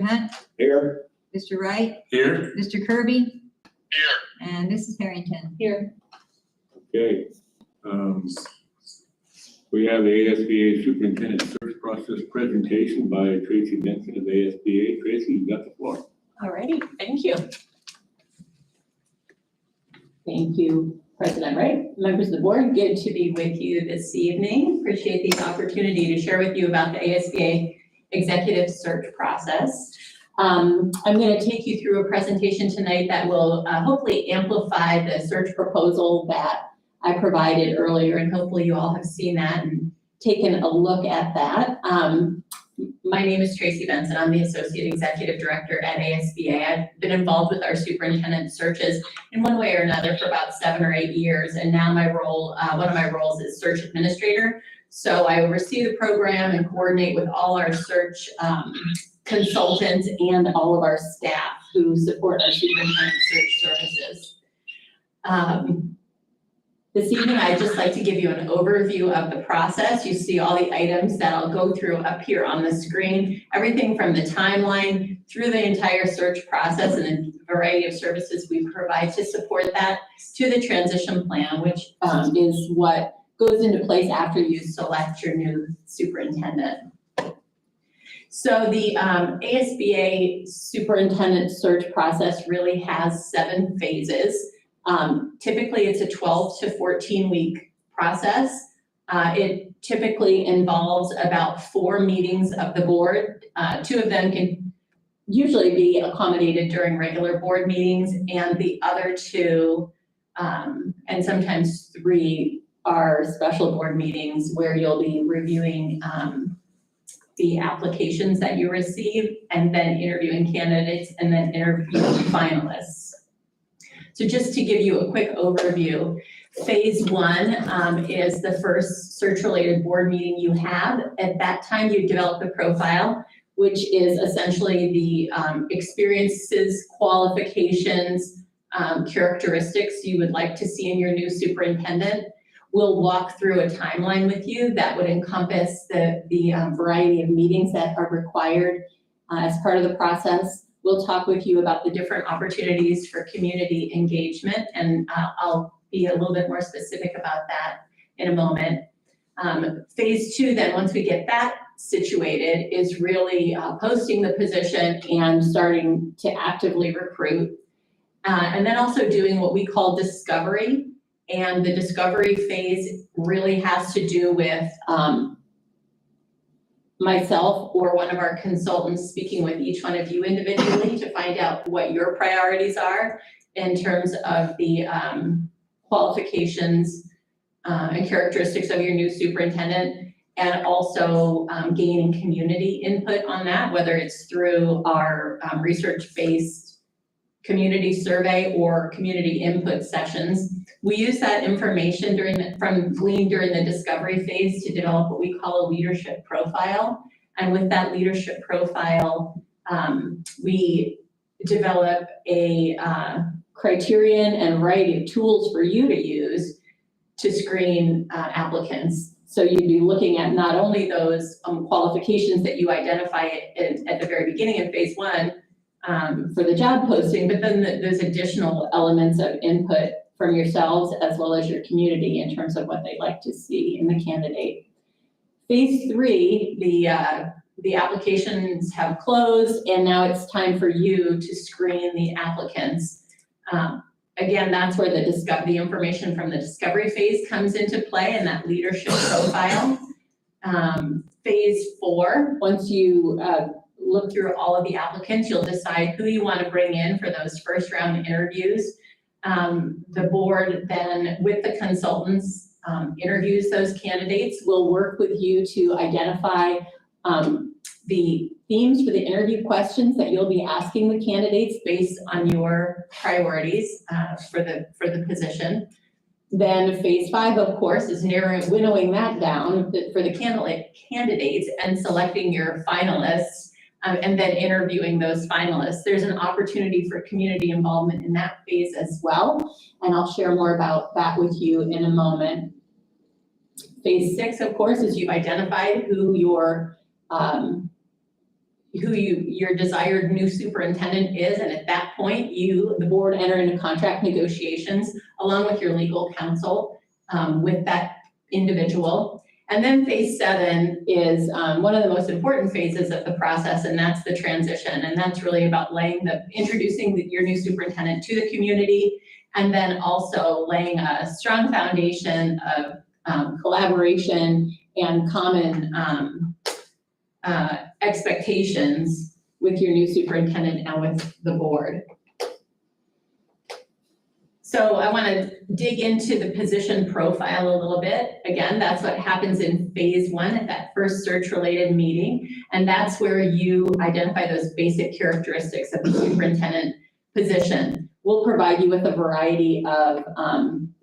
Hunt, Here. Mr. Wright, Here. Mr. Kirby, Here. and Mrs. Harrington. Here. Okay. We have the ASBA Superintendent Search Process presentation by Tracy Benson of ASBA. Tracy, you got the floor. Alrighty, thank you. Thank you, President Wright, members of the board. Good to be with you this evening. Appreciate the opportunity to share with you about the ASBA executive search process. I'm going to take you through a presentation tonight that will hopefully amplify the search proposal that I provided earlier, and hopefully you all have seen that and taken a look at that. My name is Tracy Benson. I'm the Associate Executive Director at ASBA. I've been involved with our superintendent searches in one way or another for about 7 or 8 years, and now my role, one of my roles is search administrator. So I oversee the program and coordinate with all our search consultants and all of our staff who support our superintendent search services. This evening, I'd just like to give you an overview of the process. You see all the items that I'll go through up here on the screen, everything from the timeline through the entire search process and the variety of services we provide to support that, to the transition plan, which is what goes into place after you select your new superintendent. So the ASBA superintendent search process really has 7 phases. Typically it's a 12 to 14 week process. It typically involves about 4 meetings of the board. 2 of them can usually be accommodated during regular board meetings, and the other 2, and sometimes 3, are special board meetings where you'll be reviewing the applications that you receive and then interviewing candidates and then interviewing finalists. So just to give you a quick overview, phase 1 is the first search-related board meeting you have. At that time, you develop a profile, which is essentially the experiences, qualifications, characteristics you would like to see in your new superintendent. We'll walk through a timeline with you that would encompass the variety of meetings that are required as part of the process. We'll talk with you about the different opportunities for community engagement, and I'll be a little bit more specific about that in a moment. Phase 2 then, once we get that situated, is really posting the position and starting to actively recruit. And then also doing what we call discovery. And the discovery phase really has to do with myself or one of our consultants speaking with each one of you individually to find out what your priorities are in terms of the qualifications and characteristics of your new superintendent, and also gaining community input on that, whether it's through our research-based community survey or community input sessions. We use that information gleaned during the discovery phase to develop what we call a leadership profile. And with that leadership profile, we develop a criterion and variety of tools for you to use to screen applicants. So you'd be looking at not only those qualifications that you identify at the very beginning of phase 1 for the job posting, but then those additional elements of input from yourselves as well as your community in terms of what they'd like to see in the candidate. Phase 3, the applications have closed, and now it's time for you to screen the applicants. Again, that's where the information from the discovery phase comes into play, and that leadership profile. Phase 4, once you look through all of the applicants, you'll decide who you want to bring in for those first round interviews. The board then, with the consultants, interviews those candidates. We'll work with you to identify the themes for the interview questions that you'll be asking the candidates based on your priorities for the position. Then phase 5, of course, is winnowing that down for the candidates and selecting your finalists. And then interviewing those finalists. There's an opportunity for community involvement in that phase as well, and I'll share more about that with you in a moment. Phase 6, of course, is you've identified who your your desired new superintendent is, and at that point, the board, enter into contract negotiations along with your legal counsel with that individual. And then phase 7 is one of the most important phases of the process, and that's the transition. And that's really about introducing your new superintendent to the community, and then also laying a strong foundation of collaboration and common expectations with your new superintendent and with the board. So I want to dig into the position profile a little bit. Again, that's what happens in phase 1 at that first search-related meeting. And that's where you identify those basic characteristics of the superintendent position. We'll provide you with a variety of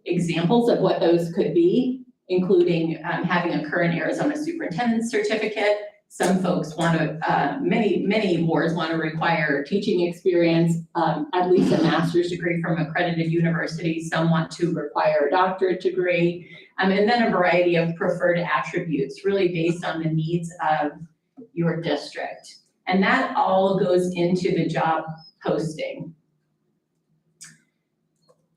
examples of what those could be, including having a current Arizona superintendent certificate. Some folks want to, many boards want to require teaching experience, at least a master's degree from accredited university. Some want to require a doctorate degree, and then a variety of preferred attributes, really based on the needs of your district. And that all goes into the job posting.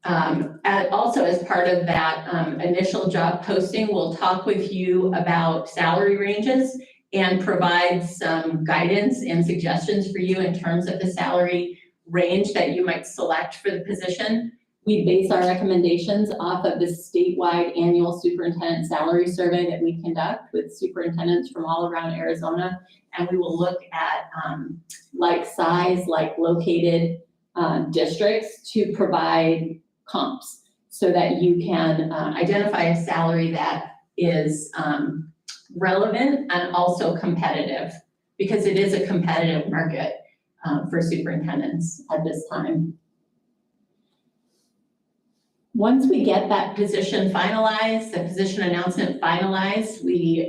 Also, as part of that initial job posting, we'll talk with you about salary ranges and provide some guidance and suggestions for you in terms of the salary range that you might select for the position. We base our recommendations off of the statewide annual superintendent salary survey that we conduct with superintendents from all around Arizona. And we will look at like size, like located districts to provide comps so that you can identify a salary that is relevant and also competitive, because it is a competitive market for superintendents at this time. Once we get that position finalized, the position announcement finalized, we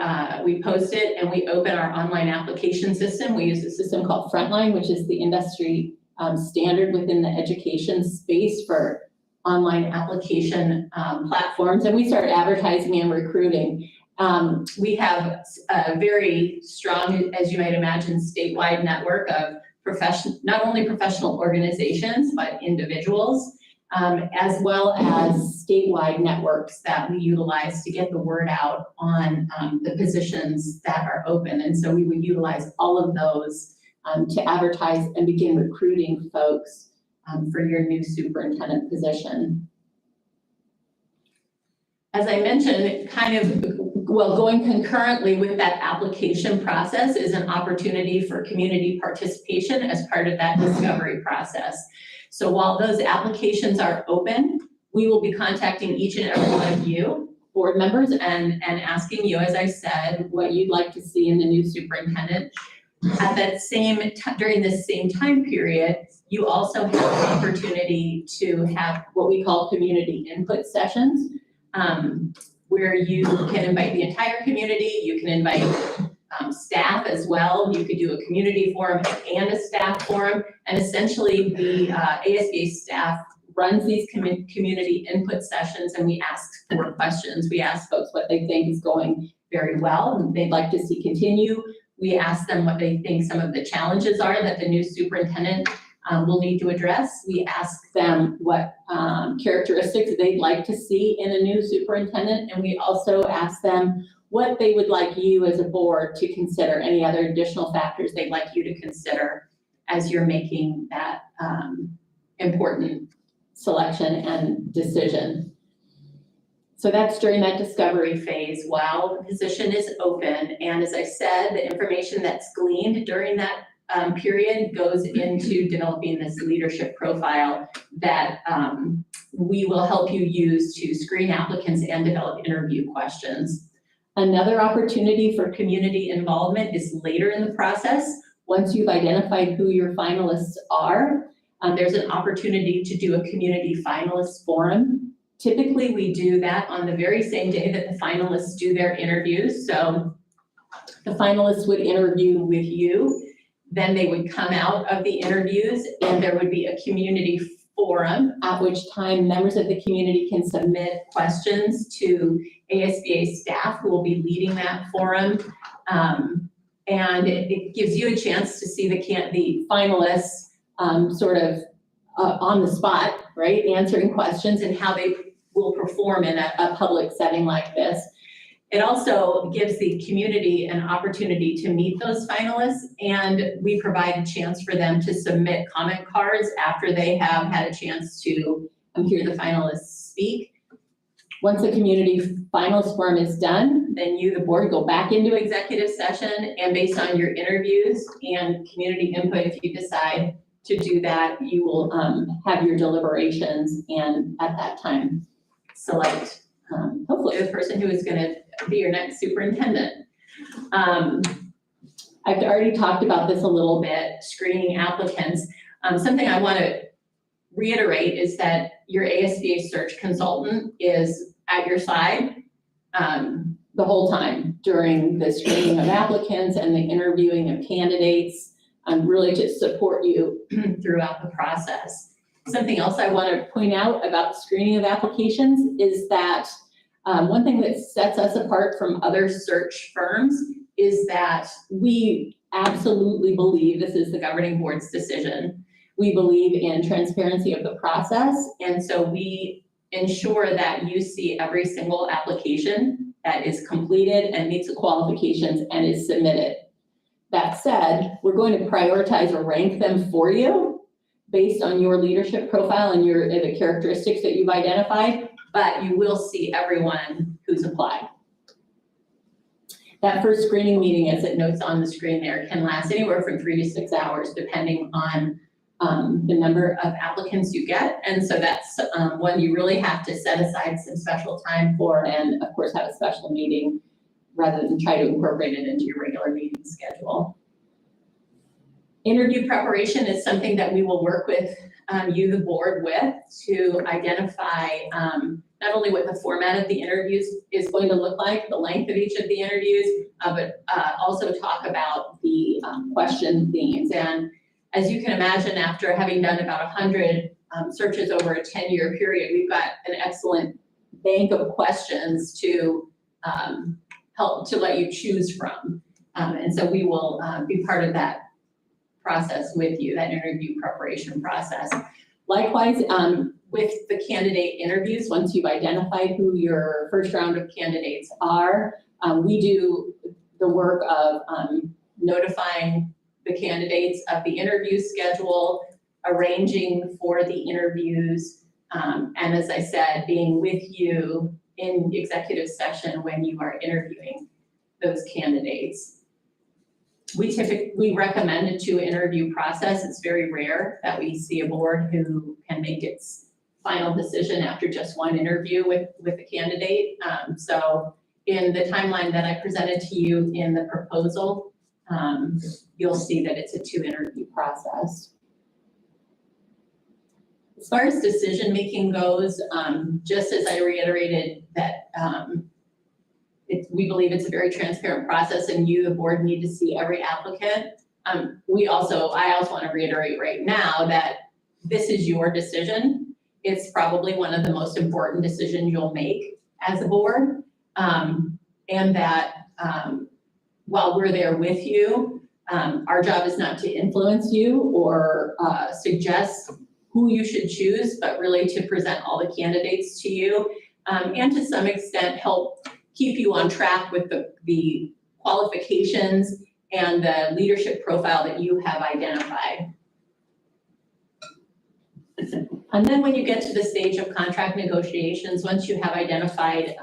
post it and we open our online application system. We use a system called Frontline, which is the industry standard within the education space for online application platforms, and we start advertising and recruiting. We have a very strong, as you might imagine, statewide network of not only professional organizations, but individuals, as well as statewide networks that we utilize to get the word out on the positions that are open. And so we would utilize all of those to advertise and begin recruiting folks for your new superintendent position. As I mentioned, going concurrently with that application process is an opportunity for community participation as part of that discovery process. So while those applications are open, we will be contacting each and every one of you, board members, and asking you, as I said, what you'd like to see in the new superintendent. At that during this same time period, you also have an opportunity to have what we call community input sessions, where you can invite the entire community. You can invite staff as well. You could do a community forum and a staff forum. And essentially, the ASBA staff runs these community input sessions, and we ask for questions. We ask folks what they think is going very well and they'd like to see continue. We ask them what they think some of the challenges are that the new superintendent will need to address. We ask them what characteristics they'd like to see in a new superintendent, and we also ask them what they would like you as a board to consider, any other additional factors they'd like you to consider as you're making that important selection and decision. So that's during that discovery phase while the position is open. And as I said, the information that's gleaned during that period goes into developing this leadership profile that we will help you use to screen applicants and develop interview questions. Another opportunity for community involvement is later in the process. Once you've identified who your finalists are, there's an opportunity to do a community finalist forum. Typically, we do that on the very same day that the finalists do their interviews. So the finalists would interview with you, then they would come out of the interviews and there would be a community forum, at which time members of the community can submit questions to ASBA staff who will be leading that forum. And it gives you a chance to see the finalists sort of on the spot, right? Answering questions and how they will perform in a public setting like this. It also gives the community an opportunity to meet those finalists, and we provide a chance for them to submit comment cards after they have had a chance to hear the finalists speak. Once the community finals forum is done, then you, the board, go back into executive session, and based on your interviews and community input, if you decide to do that, you will have your deliberations, and at that time, select hopefully the person who is going to be your next superintendent. I've already talked about this a little bit, screening applicants. Something I want to reiterate is that your ASBA search consultant is at your side the whole time during the screening of applicants and the interviewing of candidates, really to support you throughout the process. Something else I want to point out about screening of applications is that one thing that sets us apart from other search firms is that we absolutely believe this is the governing board's decision. We believe in transparency of the process, and so we ensure that you see every single application that is completed and meets the qualifications and is submitted. That said, we're going to prioritize or rank them for you based on your leadership profile and the characteristics that you've identified, but you will see everyone who's applied. That first screening meeting, as it notes on the screen there, can last anywhere from 3 to 6 hours, depending on the number of applicants you get. And so that's one you really have to set aside some special time for, and of course have a special meeting rather than try to incorporate it into your regular meeting schedule. Interview preparation is something that we will work with you, the board, with to identify not only what the format of the interviews is going to look like, the length of each of the interviews, but also talk about the question themes. And as you can imagine, after having done about 100 searches over a 10-year period, we've got an excellent bank of questions to help to let you choose from. And so we will be part of that process with you, that interview preparation process. Likewise, with the candidate interviews, once you've identified who your first round of candidates are, we do the work of notifying the candidates of the interview schedule, arranging for the interviews, and as I said, being with you in executive session when you are interviewing those candidates. We recommend a 2-interview process. It's very rare that we see a board who can make its final decision after just 1 interview with a candidate. So in the timeline that I presented to you in the proposal, you'll see that it's a 2-interview process. As far as decision-making goes, just as I reiterated that we believe it's a very transparent process and you, the board, need to see every applicant. I also want to reiterate right now that this is your decision. It's probably one of the most important decisions you'll make as a board. And that while we're there with you, our job is not to influence you or suggest who you should choose, but really to present all the candidates to you, and to some extent help keep you on track with the qualifications and the leadership profile that you have identified. And then when you get to the stage of contract negotiations, once you have identified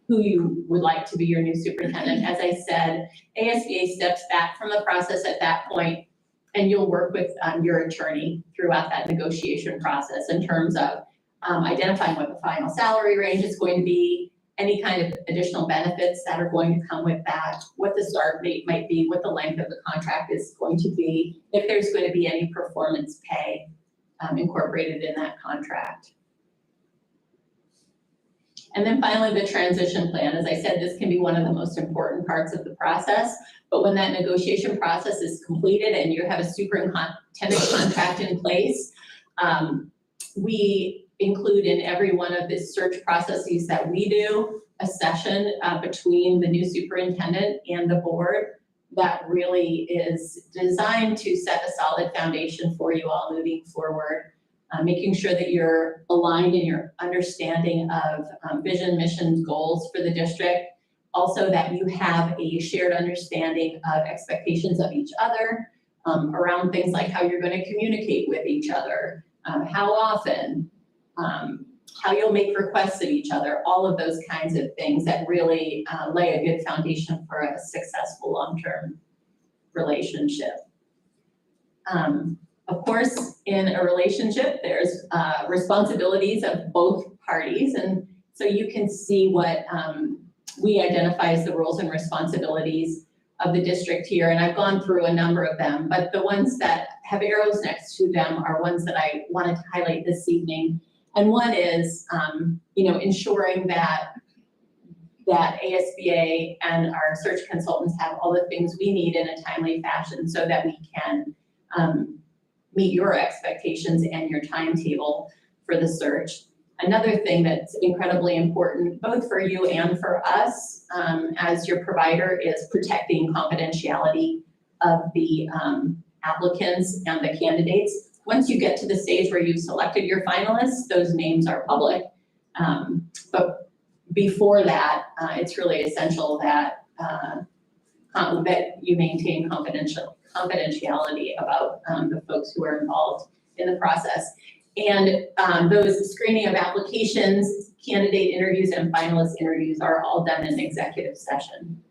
who you would like to be your new superintendent, as I said, ASBA steps back from the process at that point, and you'll work with your attorney throughout that negotiation process in terms of identifying what the final salary range is going to be, any kind of additional benefits that are going to come with that, what the start date might be, what the length of the contract is going to be, if there's going to be any performance pay incorporated in that contract. And then finally, the transition plan. As I said, this can be one of the most important parts of the process, but when that negotiation process is completed and you have a superintendent contract in place, we include in every one of the search processes that we do a session between the new superintendent and the board that really is designed to set a solid foundation for you all moving forward, making sure that you're aligned in your understanding of vision, mission, goals for the district. Also that you have a shared understanding of expectations of each other around things like how you're going to communicate with each other, how often, how you'll make requests of each other, all of those kinds of things that really lay a good foundation for a successful long-term relationship. Of course, in a relationship, there's responsibilities of both parties, and so you can see what we identify as the roles and responsibilities of the district here, and I've gone through a number of them, but the ones that have arrows next to them are ones that I wanted to highlight this evening. And one is, ensuring that ASBA and our search consultants have all the things we need in a timely fashion so that we can meet your expectations and your timetable for the search. Another thing that's incredibly important, both for you and for us as your provider, is protecting confidentiality of the applicants and the candidates. Once you get to the stage where you've selected your finalists, those names are public. But before that, it's really essential that that you maintain confidentiality about the folks who are involved in the process. And those screening of applications, candidate interviews, and finalist interviews are all done in executive session.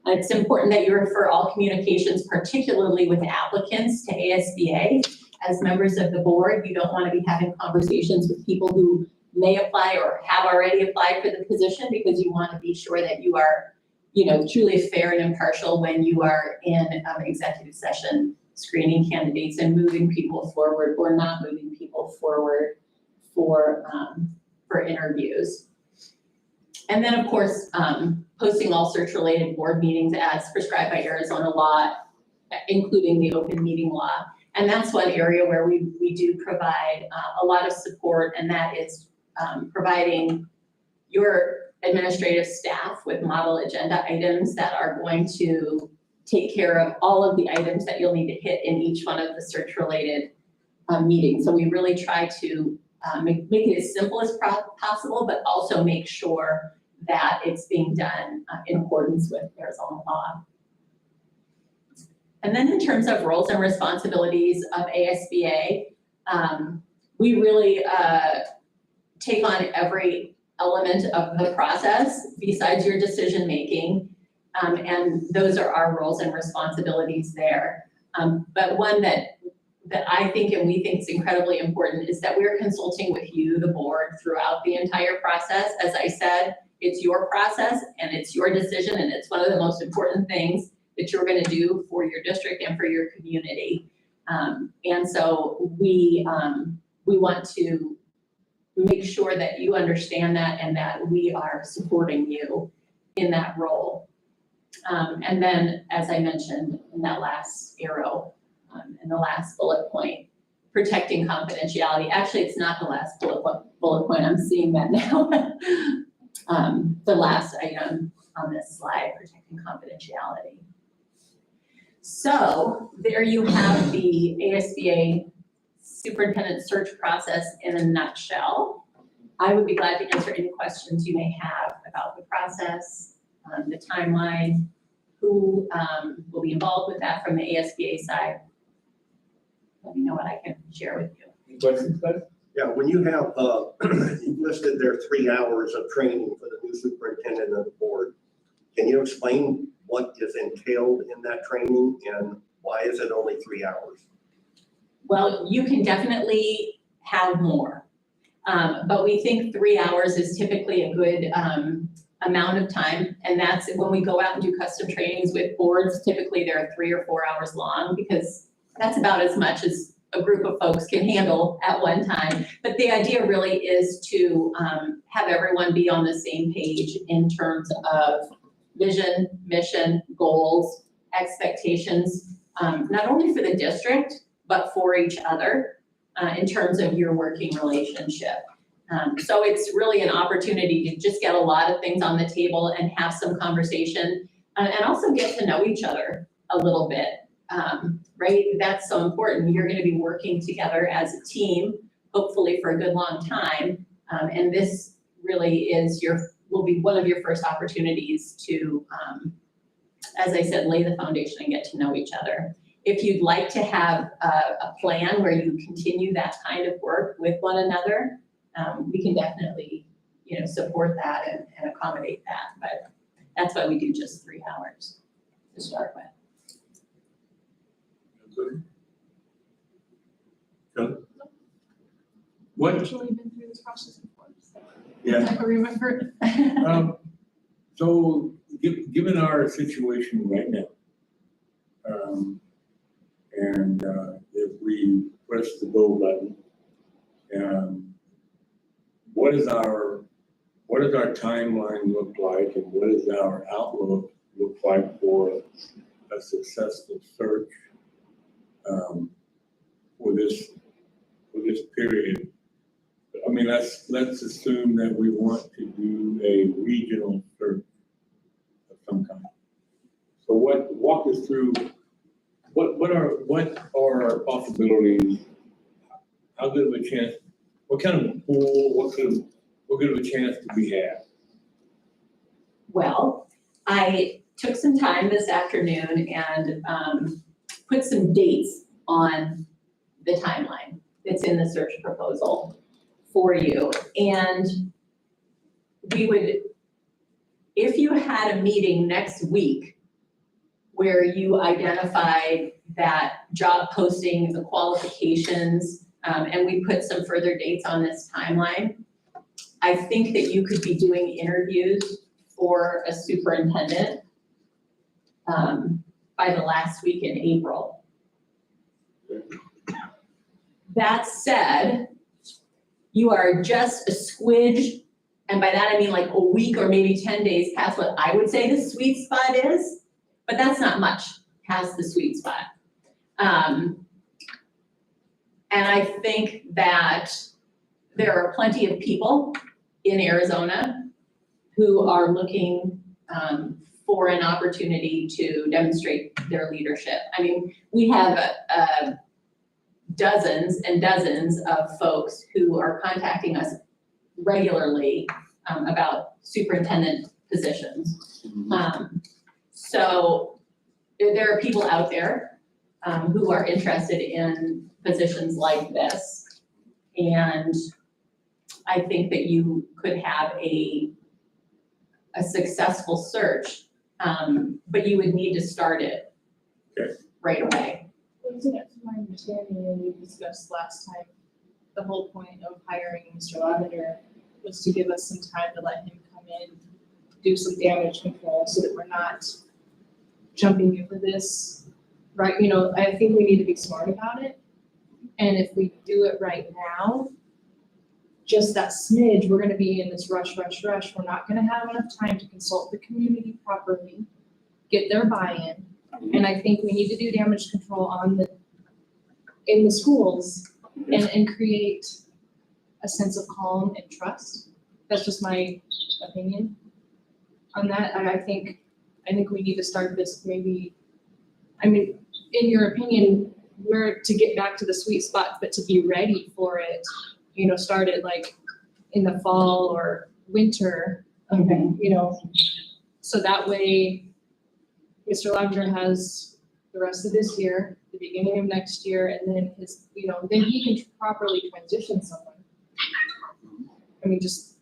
It's important that you refer all communications, particularly with applicants, to ASBA. As members of the board, you don't want to be having conversations with people who may apply or have already applied for the position, because you want to be sure that you are, truly fair and impartial when you are in executive session screening candidates and moving people forward or not moving people forward for interviews. And then, of course, posting all search-related board meetings as prescribed by Arizona law, including the open meeting law. And that's one area where we do provide a lot of support, and that is providing your administrative staff with model agenda items that are going to take care of all of the items that you'll need to hit in each one of the search-related meetings. So we really try to make it as simple as possible, but also make sure that it's being done in accordance with Arizona law. And then in terms of roles and responsibilities of ASBA, we really take on every element of the process besides your decision-making, and those are our roles and responsibilities there. But one that I think and we think is incredibly important is that we're consulting with you, the board, throughout the entire process. As I said, it's your process and it's your decision, and it's one of the most important things that you're going to do for your district and for your community. And so we want to make sure that you understand that and that we are supporting you in that role. And then, as I mentioned in that last arrow, in the last bullet point, protecting confidentiality. Actually, it's not the last bullet point. I'm seeing that now. The last item on this slide, protecting confidentiality. So there you have the ASBA superintendent search process in a nutshell. I would be glad to answer any questions you may have about the process, the timeline, who will be involved with that from the ASBA side. Let me know what I can share with you. Any questions, guys? Yeah, when you have, you've listed there 3 hours of training for the new superintendent of the board. Can you explain what is entailed in that training and why is it only 3 hours? Well, you can definitely have more, but we think 3 hours is typically a good amount of time. And that's when we go out and do custom trainings with boards, typically they're 3 or 4 hours long, because that's about as much as a group of folks can handle at one time. But the idea really is to have everyone be on the same page in terms of vision, mission, goals, expectations, not only for the district, but for each other in terms of your working relationship. So it's really an opportunity to just get a lot of things on the table and have some conversation, and also get to know each other a little bit, right? That's so important. You're gonna be working together as a team, hopefully for a good long time. And this really will be one of your first opportunities to, as I said, lay the foundation and get to know each other. If you'd like to have a plan where you continue that kind of work with one another, we can definitely, support that and accommodate that. But that's why we do just 3 hours to start with. What, Actually been through this process before, so yeah, I remember. so given our situation right now, and if we press the go button, what does our timeline look like, and what does our outlook look like for a successful search for this period? I mean, let's assume that we want to do a regional search of some kind. So walk us through, what are our possibilities? How good of a chance, what kind of a pool, what good of a chance do we have? Well, I took some time this afternoon and put some dates on the timeline that's in the search proposal for you. And we would, if you had a meeting next week where you identified that job posting, the qualifications, and we put some further dates on this timeline, I think that you could be doing interviews for a superintendent by the last week in April. That said, you are just a squidge, and by that I mean like a week or maybe 10 days past what I would say the sweet spot is, but that's not much past the sweet spot. And I think that there are plenty of people in Arizona who are looking for an opportunity to demonstrate their leadership. I mean, we have dozens and dozens of folks who are contacting us regularly about superintendent positions. So there are people out there who are interested in positions like this. And I think that you could have a successful search, but you would need to start it right away. Wasn't it from my understanding, and we discussed last time, the whole point of hiring Mr. Lavender was to give us some time to let him come in, do some damage control so that we're not jumping into this, right? I think we need to be smart about it. And if we do it right now, just that smidge, we're gonna be in this rush. We're not gonna have enough time to consult the community properly, get their buy-in. And I think we need to do damage control in the schools and create a sense of calm and trust. That's just my opinion on that. And I think we need to start this maybe, in your opinion, we're to get back to the sweet spot, but to be ready for it, start it like in the fall or winter, Okay. So that way Mr. Lavender has the rest of this year, the beginning of next year, and then then he can properly transition someone. Just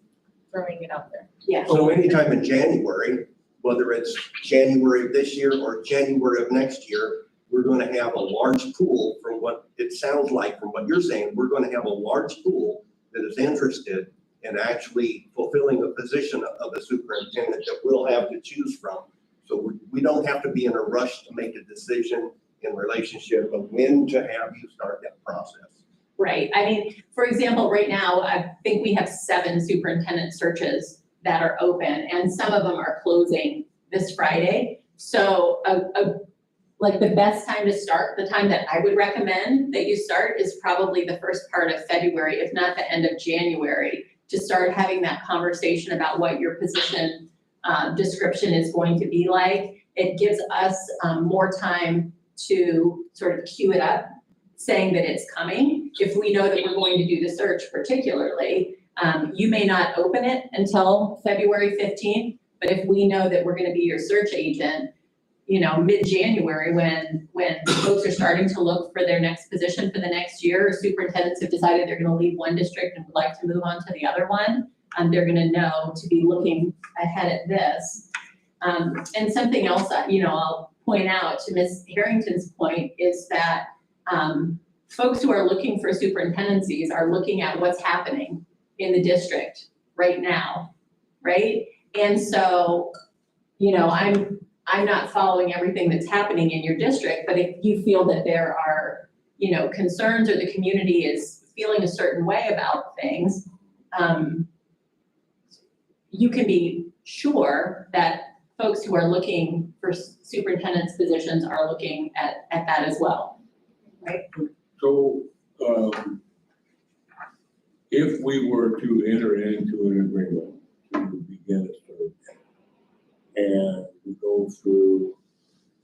throwing it out there. Yeah. So anytime in January, whether it's January of this year or January of next year, we're going to have a large pool. From what it sounds like, from what you're saying, we're going to have a large pool that is interested in actually fulfilling a position of a superintendent that we'll have to choose from. So we don't have to be in a rush to make a decision in relationship of when to have you start that process. Right. For example, right now, I think we have 7 superintendent searches that are open, and some of them are closing this Friday. So like the best time to start, the time that I would recommend that you start is probably the first part of February, if not the end of January, to start having that conversation about what your position description is going to be like. It gives us more time to sort of queue it up, saying that it's coming. If we know that we're going to do the search particularly, you may not open it until February 15th, but if we know that we're gonna be your search agent, you know, mid-January, when folks are starting to look for their next position for the next year, or superintendents have decided they're gonna leave one district and would like to move on to the other one, they're gonna know to be looking ahead at this. And something else that, you know, I'll point out to Ms. Harrington's point is that folks who are looking for superintendencies are looking at what's happening in the district right now, right? And so, you know, I'm not following everything that's happening in your district, but if you feel that there are, you know, concerns or the community is feeling a certain way about things, you can be sure that folks who are looking for superintendent's positions are looking at that as well, right? So, if we were to enter into an agreement to begin a search, and we go through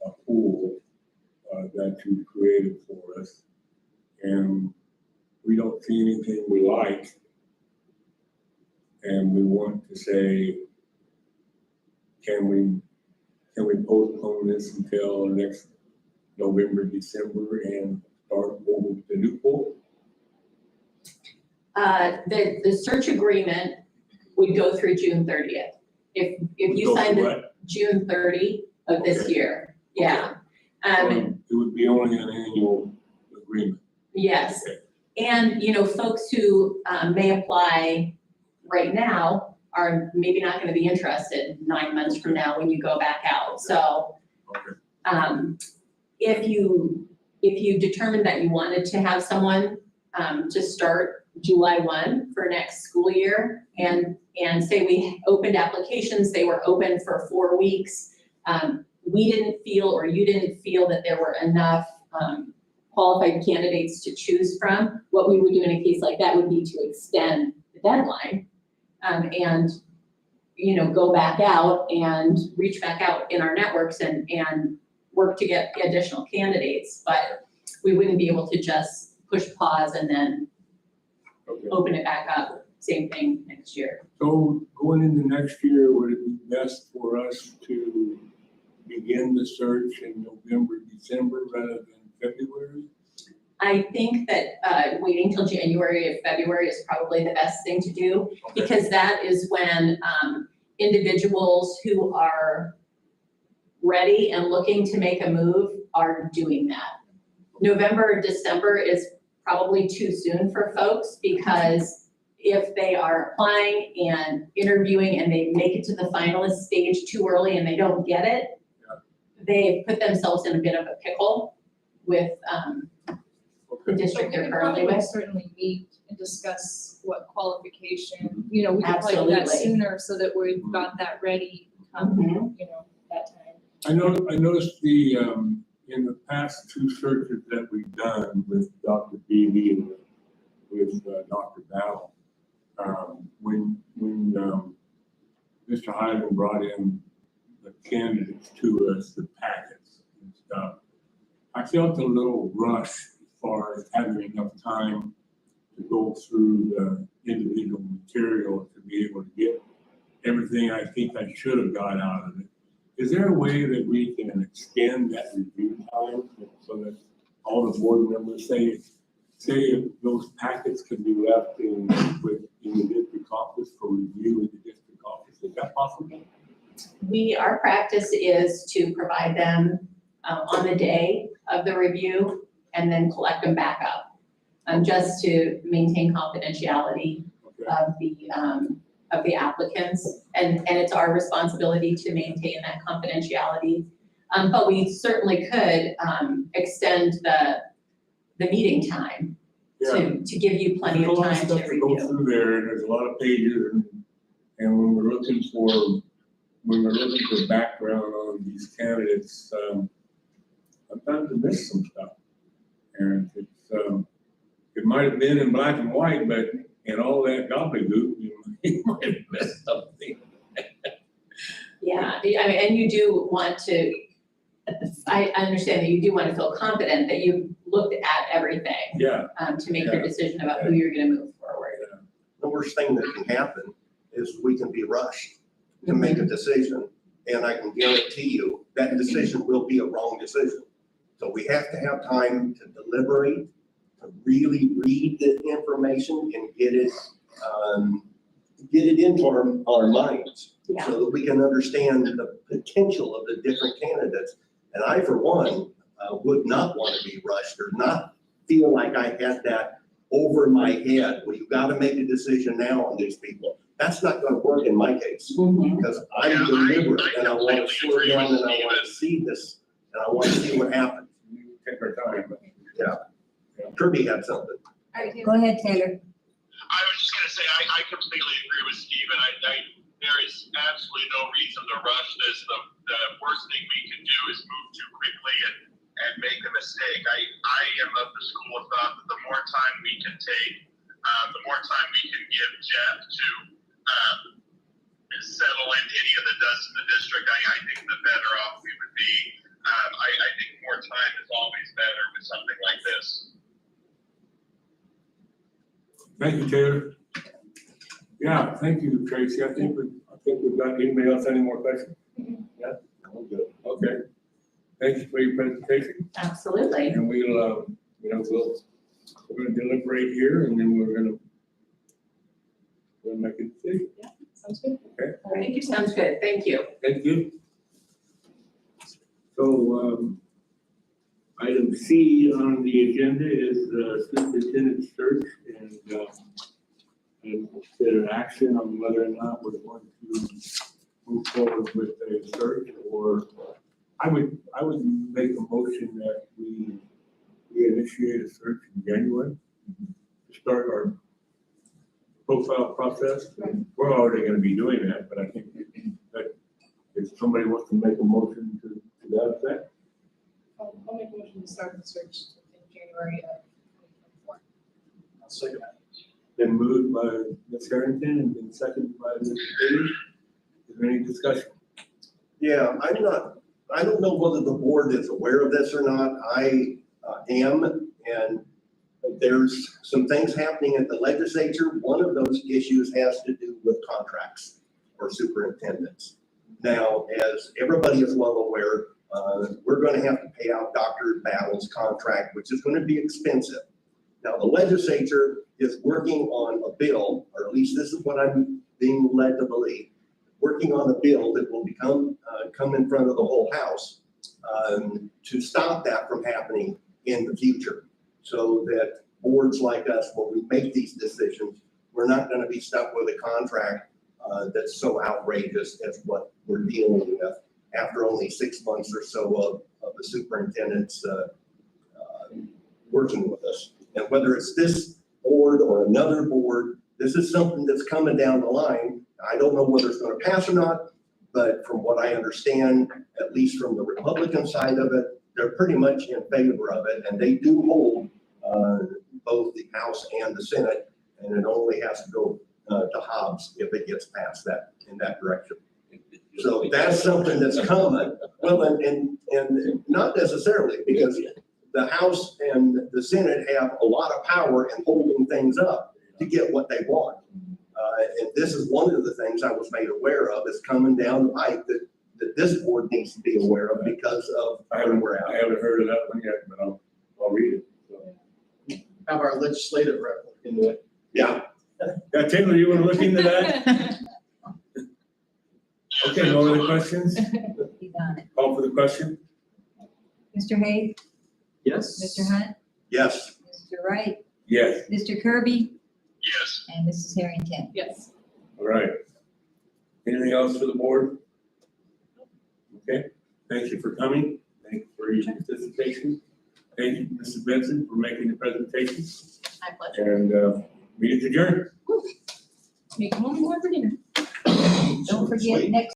a pool that you created for us, and we don't see anything we like, and we want to say, can we postpone this until next November, December, and start over with the new pool? The search agreement would go through June 30th. If you Go signed through it what? June 30 of this Okay. year, yeah. It would be only an annual agreement. Yes, Okay. and, you know, folks who may apply right now are maybe not gonna be interested 9 months from now when you go back out. So, Okay. if you determined that you wanted to have someone to start July 1 for next school year, and say we opened applications, they were open for 4 weeks, we didn't feel, or you didn't feel that there were enough qualified candidates to choose from, what we would do in a case like that would be to extend the deadline, and, you know, go back out and reach back out in our networks and work to get additional candidates, but we wouldn't be able to just push pause and then Okay. open it back up, same thing next year. So going into next year, would it be best for us to begin the search in November, December rather than February? I think that waiting till January or February is probably the best thing to do, because that is when individuals who are ready and looking to make a move are doing that. November or December is probably too soon for folks, because if they are applying and interviewing and they make it to the finalist stage too early and they don't get it, they've put themselves in a bit of a pickle with the district they're currently with. Certainly meet and discuss what qualification, you know, we could probably do that Absolutely. sooner so that we've got that ready, Mhm. you know, that time. I noticed the, in the past 2 searches that we've done with Dr. Beebe and with Dr. Battle, when Mr. Hyden brought in the candidates to us, the packets and stuff, I felt a little rushed as far as having enough time to go through the individual material to be able to get everything I think I should have got out of it. Is there a way that we can extend that review time so that all the board members say if those packets can be left in the district office for review in the district office? Is that possible? Our practice is to provide them on the day of the review and then collect them back up, just to maintain confidentiality Okay. of the applicants. And it's our responsibility to maintain that confidentiality. But we certainly could extend the meeting time Yeah. to give you plenty There's of a lot of time stuff to to go review. through there, and there's a lot of pages, and when we're looking for background on these candidates, sometimes we miss some stuff. And it's, it might have been in black and white, but and all that gobbledygook, you might miss something. Yeah, I mean, and you do want to, I understand that you do want to feel confident that you've looked at everything, Yeah, to make your Yeah. decision about who you're gonna move forward. The worst thing that can happen is we can be rushed to make a decision. And I can guarantee you that decision will be a wrong decision. So we have to have time to deliberate, to really read the information and get it into our minds. Yeah. So that we can understand the potential of the different candidates. And I, for one, would not want to be rushed or not feel like I had that over my head. Well, you got to make a decision now on these people. That's not going to work in my case Mhm. because I'm deliberate and I want to slow down and I want to see this and I want to see what happens. you take our time, but Kirby had something. Go ahead, Taylor. I was just gonna say, I completely agree with Stephen. There is absolutely no reason to rush this. The worst thing we can do is move too quickly and make a mistake. I am of the school of thought that the more time we can take, the more time we can give Jeff to settle in any of the dust in the district, I think the better off we would be. I think more time is always better with something like this. thank you, Taylor. Yeah, thank you, Tracy. I think we've got, anybody else, any more questions? Yeah, I'm good. Okay. Thank you for your presentation. Absolutely. And we're gonna deliberate here and then we're gonna make a decision. Sounds good. All right, sounds good. Thank you. Thank you. So, item C on the agenda is superintendent search and consider action on whether or not we're going to move forward with a search, or I would make a motion that we initiate a search in January to start our profile process. We're already gonna be doing that, but I think that if somebody wants to make a motion to that effect. I'll make a motion to start the search in January of 2024. I'll second that. Been moved by Ms. Harrington and been seconded by Mr. Daly. Is there any discussion? Yeah, I don't know whether the board is aware of this or not. I am, and there's some things happening at the legislature. One of those issues has to do with contracts for superintendents. Now, as everybody is well aware, we're going to have to pay out Dr. Battle's contract, which is going to be expensive. Now, the legislature is working on a bill, or at least this is what I'm being led to believe, working on a bill that will come in front of the whole House to stop that from happening in the future, so that boards like us, when we make these decisions, we're not going to be stuck with a contract that's so outrageous as what we're dealing with after only 6 months or so of the superintendents working with us. And whether it's this board or another board, this is something that's coming down the line. I don't know whether it's going to pass or not, but from what I understand, at least from the Republican side of it, they're pretty much in favor of it, and they do hold both the House and the Senate, and it only has to go to Hobbs if it gets passed in that direction. So that's something that's coming. Well, and not necessarily, because the House and the Senate have a lot of power in holding things up to get what they want. And this is one of the things I was made aware of is coming down the pipe that this board needs to be aware of because of where we're I at. haven't heard of that one yet, but I'll read it. So. Have our legislative rep look into it. Yeah, Yeah, Taylor, you wanna look into that? Okay, no other questions? He's on it. Call for the question? Mr. Hayes, Yes. Mr. Hunt, yes. Mr. Wright, Yes, Mr. Kirby, Yes. and Mrs. Harrington. Yes. all right. Anything else for the board? Okay, thank you for coming. Thank you for your participation. Thank you, Mrs. Benson, for making the presentation. My pleasure. And meeting's adjourned. Make a moment more for dinner. Don't forget, next